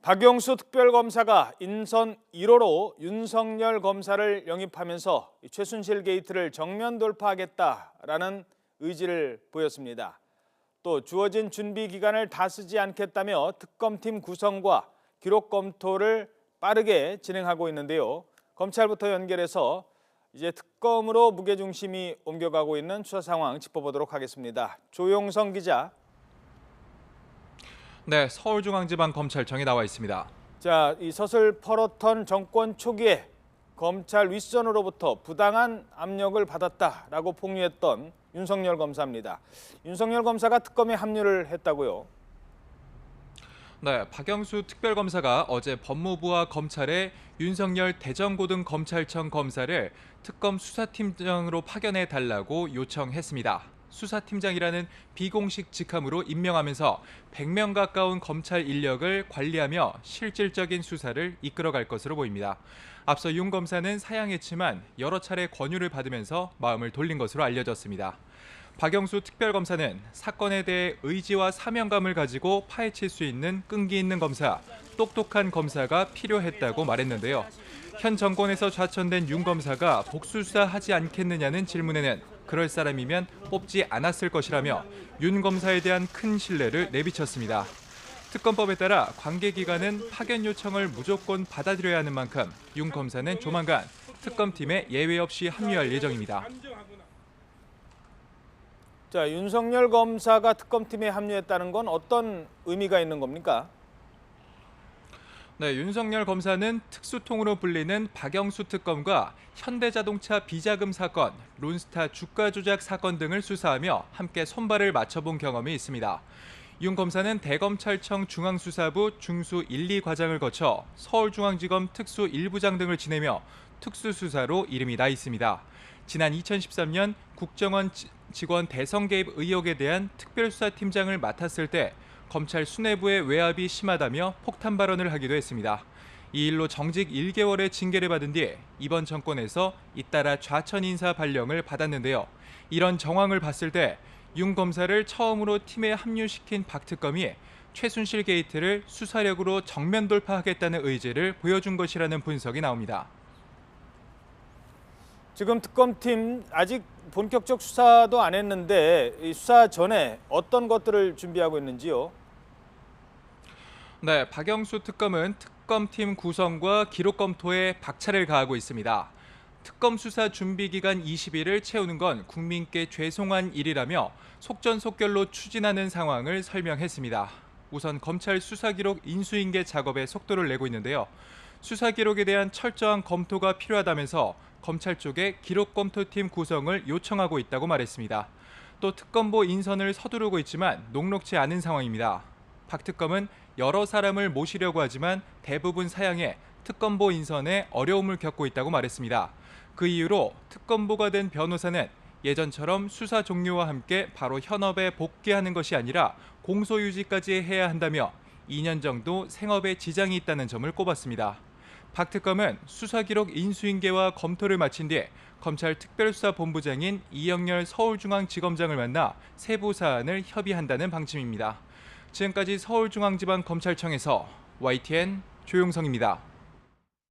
박영수 특별검사가 인선 1호로 윤석열 검사를 영입하면서 최순실 게이트를 정면 돌파하겠다라는 의지를 보였습니다. 또 주어진 준비 기간을 다 쓰지 않겠다며 특검팀 구성과 기록 검토를 빠르게 진행하고 있는데요. 검찰부터 연결해서 이제 특검으로 무게중심이 옮겨가고 있는 수사 상황 짚어보도록 하겠습니다. 조용성 기자. 네, 서울중앙지방검찰청에 나와 있습니다. 자, 이 서슬 퍼러턴 정권 초기에 검찰 윗선으로부터 부당한 압력을 받았다라고 폭로했던 윤석열 검사입니다. 윤석열 검사가 특검에 합류를 했다고요? 네, 박영수 특별검사가 어제 법무부와 검찰에 윤석열 대전고등검찰청 검사를 특검 수사팀장으로 파견해 달라고 요청했습니다. 수사팀장이라는 비공식 직함으로 임명하면서 100명 가까운 검찰 인력을 관리하며 실질적인 수사를 이끌어갈 것으로 보입니다. 앞서 윤 검사는 사양했지만 여러 차례 권유를 받으면서 마음을 돌린 것으로 알려졌습니다. 박영수 특별검사는 사건에 대해 의지와 사명감을 가지고 파헤칠 수 있는 끈기 있는 검사, 똑똑한 검사가 필요했다고 말했는데요. 현 정권에서 좌천된 윤 검사가 복수수사하지 않겠느냐는 질문에는 그럴 사람이면 뽑지 않았을 것이라며 윤 검사에 대한 큰 신뢰를 내비쳤습니다. 특검법에 따라 관계기관은 파견 요청을 무조건 받아들여야 하는 만큼 윤 검사는 조만간 특검팀에 예외 없이 합류할 예정입니다. 자, 윤석열 검사가 특검팀에 합류했다는 건 어떤 의미가 있는 겁니까? 네, 윤석열 검사는 특수통으로 불리는 박영수 특검과 현대자동차 비자금 사건, 론스타 주가 조작 사건 등을 수사하며 함께 손발을 맞춰본 경험이 있습니다. 윤 검사는 대검찰청 중앙수사부 중수 1, 2과장을 거쳐 서울중앙지검 특수 1부장 등을 지내며 특수수사로 이름이 나 있습니다. 지난 2013년 국정원 직원 대선 개입 의혹에 대한 특별수사팀장을 맡았을 때 검찰 수뇌부의 외압이 심하다며 폭탄 발언을 하기도 했습니다. 이 일로 정직 1개월의 징계를 받은 뒤 이번 정권에서 잇따라 좌천 인사 발령을 받았는데요. 이런 정황을 봤을 때 윤 검사를 처음으로 팀에 합류시킨 박 특검이 최순실 게이트를 수사력으로 정면 돌파하겠다는 의지를 보여준 것이라는 분석이 나옵니다. 지금 특검팀 아직 본격적 수사도 안 했는데 이 수사 전에 어떤 것들을 준비하고 있는지요? 네, 박영수 특검은 특검팀 구성과 기록 검토에 박차를 가하고 있습니다. 특검 수사 준비 기간 20일을 채우는 건 국민께 죄송한 일이라며 속전속결로 추진하는 상황을 설명했습니다. 우선 검찰 수사 기록 인수인계 작업에 속도를 내고 있는데요. 수사 기록에 대한 철저한 검토가 필요하다면서 검찰 쪽에 기록 검토팀 구성을 요청하고 있다고 말했습니다. 또 특검보 인선을 서두르고 있지만 녹록지 않은 상황입니다. 박 특검은 여러 사람을 모시려고 하지만 대부분 사양에 특검보 인선에 어려움을 겪고 있다고 말했습니다. 그 이유로 특검보가 된 변호사는 예전처럼 수사 종료와 함께 바로 현업에 복귀하는 것이 아니라 공소유지까지 해야 한다며 2년 정도 생업에 지장이 있다는 점을 꼽았습니다. 박 특검은 수사기록 인수인계와 검토를 마친 뒤 검찰 특별수사본부장인 이영렬 서울중앙지검장을 만나 세부 사안을 협의한다는 방침입니다. 지금까지 서울중앙지방검찰청에서 YTN 조용성입니다.